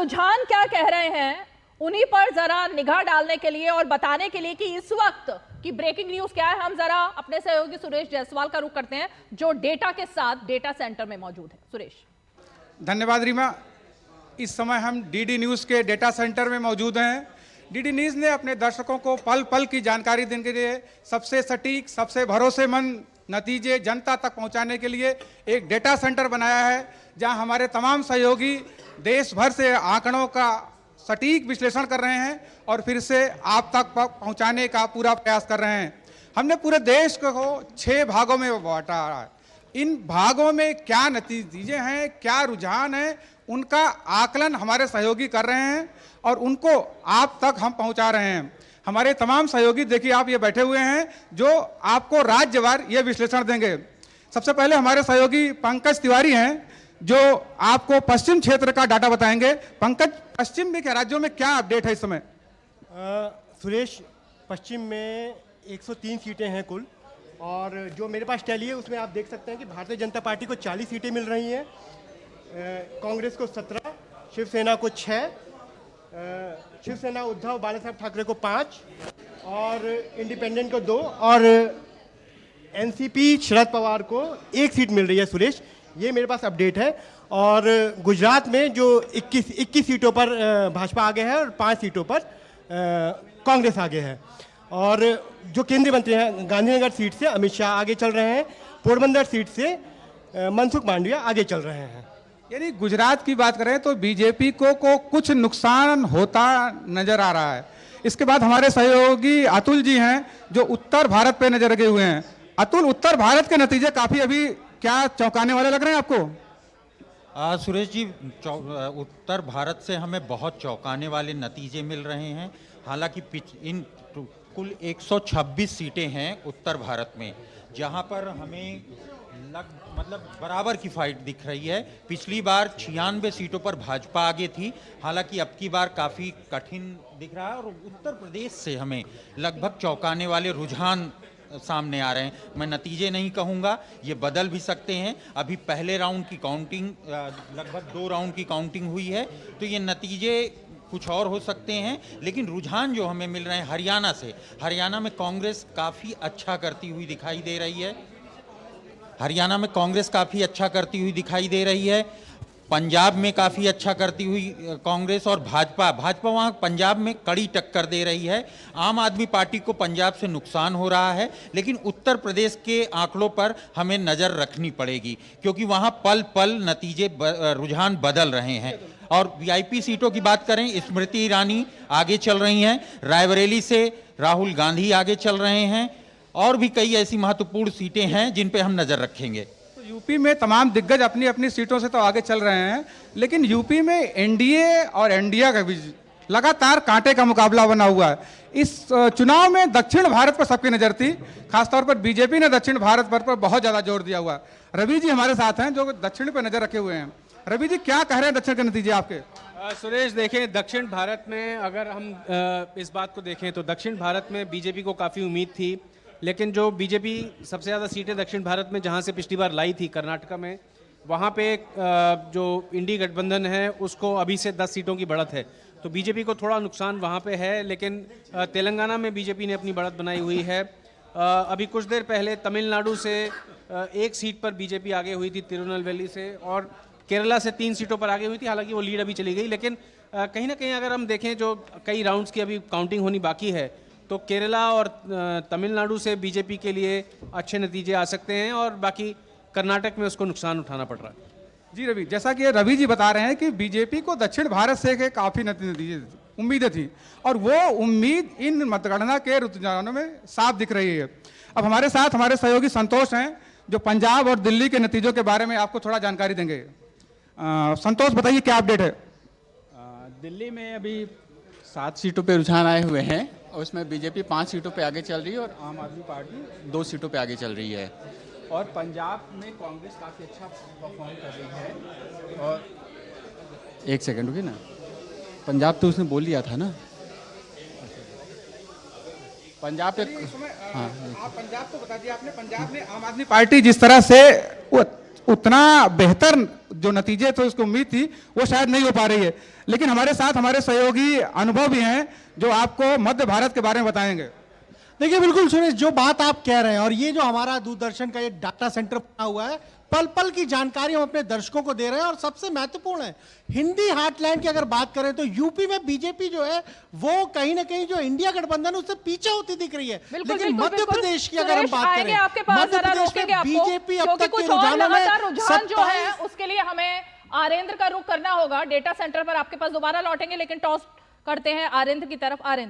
रुझान क्या कह रहे हैं उन्हीं पर जरा निगाह डालने के लिए और बताने के लिए कि इस वक्त की ब्रेकिंग न्यूज क्या है, हम जरा अपने सहयोगी सुरेश जायसवाल का रुख करते हैं जो डेटा के साथ डेटा सेंटर में मौजूद है। सुरेश। धन्यवाद रीमा। इस समय हम डीडी न्यूज़ के डेटा सेंटर में मौजूद हैं। डीडी न्यूज़ ने अपने दर्शकों को पल पल की जानकारी देने के लिए सबसे सटीक, सबसे भरोसेमंद नतीजे जनता तक पहुंचाने के लिए एक डेटा सेंटर बनाया है, जहां हमारे तमाम सहयोगी देश भर से आंकड़ों का सटीक विश्लेषण कर रहे हैं और फिर से आप तक पहुंचाने का पूरा प्रयास कर रहे हैं। हमने पूरे देश को 6 भागों में बांटा है। इन भागों में क्या नतीजे हैं, क्या रुझान है, उनका आकलन हमारे सहयोगी कर रहे हैं और उनको आप तक हम पहुंचा रहे हैं। हमारे तमाम सहयोगी देखिए, आप ये बैठे हुए हैं जो आपको राज्यवार ये विश्लेषण देंगे। सबसे पहले हमारे सहयोगी पंकज तिवारी हैं जो आपको पश्चिम क्षेत्र का डाटा बताएंगे। पंकज, पश्चिम में क्या राज्यों में क्या अपडेट है इस समय? सुरेश, पश्चिम में 103 सीटें हैं कुल, और जो मेरे पास टैली है उसमें आप देख सकते हैं कि भारतीय जनता पार्टी को 40 सीटें मिल रही हैं, कांग्रेस को 17, शिवसेना को 6, शिवसेना उद्धव बाला साहब ठाकरे को 5 और इंडिपेंडेंट को 2 और एनसीपी शरद पवार को 1 सीट मिल रही है। सुरेश, ये मेरे पास अपडेट है। और गुजरात में जो 21 सीटों पर भाजपा आगे है और 5 सीटों पर कांग्रेस आगे है। और जो केंद्रीय मंत्री हैं, गांधीनगर सीट से अमित शाह आगे चल रहे हैं, पोरबंदर सीट से मनसुख मांडविया आगे चल रहे हैं। यानी गुजरात की बात करें तो बीजेपी को कुछ नुकसान होता नजर आ रहा है। इसके बाद हमारे सहयोगी अतुल जी हैं जो उत्तर भारत पे नजर रखे हुए हैं। अतुल, उत्तर भारत के नतीजे काफी अभी क्या चौंकाने वाले लग रहे हैं आपको? सुरेश जी, उत्तर भारत से हमें बहुत चौंकाने वाले नतीजे मिल रहे हैं। हालांकि इन कुल 126 सीटें हैं उत्तर भारत में, जहां पर हमें मतलब बराबर की फाइट दिख रही है। पिछली बार 96 सीटों पर भाजपा आगे थी, हालांकि अब की बार काफ़ी कठिन दिख रहा है। और उत्तर प्रदेश से हमें लगभग चौंकाने वाले रुझान सामने आ रहे हैं। मैं नतीजे नहीं कहूँगा, ये बदल भी सकते हैं। अभी पहले राउंड की काउंटिंग, लगभग 2 राउंड की काउंटिंग हुई है, तो ये नतीजे कुछ और हो सकते हैं। लेकिन रुझान जो हमें मिल रहे हैं हरियाणा से, हरियाणा में कांग्रेस काफ़ी अच्छा करती हुई दिखाई दे रही है। हरियाणा में कांग्रेस काफ़ी अच्छा करती हुई दिखाई दे रही है। पंजाब में काफ़ी अच्छा करती हुई कांग्रेस, और भाजपा वहाँ पंजाब में कड़ी टक्कर दे रही है। आम आदमी पार्टी को पंजाब से नुकसान हो रहा है, लेकिन उत्तर प्रदेश के आंकड़ों पर हमें नज़र रखनी पड़ेगी क्योंकि वहाँ पल पल नतीजे रुझान बदल रहे हैं। और वीआईपी सीटों की बात करें, स्मृति ईरानी आगे चल रही हैं, रायबरेली से राहुल गांधी आगे चल रहे हैं, और भी कई ऐसी महत्वपूर्ण सीटें हैं जिन पे हम नज़र रखेंगे। तो यूपी में तमाम दिग्गज अपनी अपनी सीटों से तो आगे चल रहे हैं, लेकिन यूपी में एनडीए और एनडीए का बीच लगातार कांटे का मुकाबला बना हुआ है। इस चुनाव में दक्षिण भारत पर सबकी नजर थी, खासतौर पर बीजेपी ने दक्षिण भारत पर बहुत ज्यादा जोर दिया हुआ है। रवि जी हमारे साथ हैं जो दक्षिण पर नजर रखे हुए हैं। रवि जी, क्या कह रहे हैं दक्षिण के नतीजे आपके? सुरेश, देखें, दक्षिण भारत में अगर हम इस बात को देखें तो दक्षिण भारत में बीजेपी को काफ़ी उम्मीद थी, लेकिन जो बीजेपी सबसे ज़्यादा सीटें दक्षिण भारत में जहां से पिछली बार लाई थी, कर्नाटका में, वहां पे जो इंडी गठबंधन है उसको अभी से 10 सीटों की बढ़त है, तो बीजेपी को थोड़ा नुकसान वहां पे है। लेकिन तेलंगाना में बीजेपी ने अपनी बढ़त बनाई हुई है। अभी कुछ देर पहले तमिलनाडु से 1 सीट पर बीजेपी आगे हुई थी, तिरुनेलवेली से, और केरला से 3 सीटों पर आगे हुई थी। हालांकि वो लीड अभी चली गई, लेकिन कहीं ना कहीं अगर हम देखें जो कई राउंड्स की अभी काउंटिंग होनी बाकी है, तो केरला और तमिलनाडु से बीजेपी के लिए अच्छे नतीजे आ सकते हैं, और बाकी कर्नाटक में उसको नुकसान उठाना पड़ रहा है। जी रवि, जैसा कि रवि जी बता रहे हैं कि बीजेपी को दक्षिण भारत से काफ़ी नतीजे उम्मीदें थी, और वो उम्मीद इन मतगणना के रुझानों में साफ दिख रही है। अब हमारे साथ हमारे सहयोगी संतोष हैं जो पंजाब और दिल्ली के नतीजों के बारे में आपको थोड़ा जानकारी देंगे। संतोष, बताइए क्या अपडेट है? दिल्ली में अभी 7 सीटों पे रुझान आए हुए हैं, और उसमें बीजेपी 5 सीटों पे आगे चल रही है और आम आदमी पार्टी 2 सीटों पे आगे चल रही है। और पंजाब में कांग्रेस काफ़ी अच्छा परफॉर्म कर रही है। और 1 सेकंड रुकिए ना, पंजाब तो उसने बोल लिया था ना, पंजाब पे। हाँ, आप पंजाब तो बता दिया आपने। पंजाब में आम आदमी पार्टी जिस तरह से उतना बेहतर जो नतीजे थे उसको उम्मीद थी वो शायद नहीं हो पा रही है। लेकिन हमारे साथ हमारे सहयोगी अनुभव भी हैं जो आपको मध्य भारत के बारे में बताएंगे। देखिए बिल्कुल सुरेश, जो बात आप कह रहे हैं और ये जो हमारा दूरदर्शन का ये डाटा सेंटर बना हुआ है, पल पल की जानकारी हम अपने दर्शकों को दे रहे हैं। और सबसे महत्वपूर्ण है, हिंदी हार्टलैंड की अगर बात करें तो यूपी में बीजेपी जो है वो कहीं ना कहीं जो इंडिया गठबंधन उससे पीछे होती दिख रही है। लेकिन मध्य प्रदेश की अगर हम बात करें, मध्य प्रदेश में बीजेपी अब तक के रुझानों में रुझान जो है उसके लिए हमें आरेंद्र का रुख करना होगा। डेटा सेंटर पर आपके पास दोबारा लौटेंगे, लेकिन टॉस करते हैं आरेंद्र की तरफ। आरेंद्र।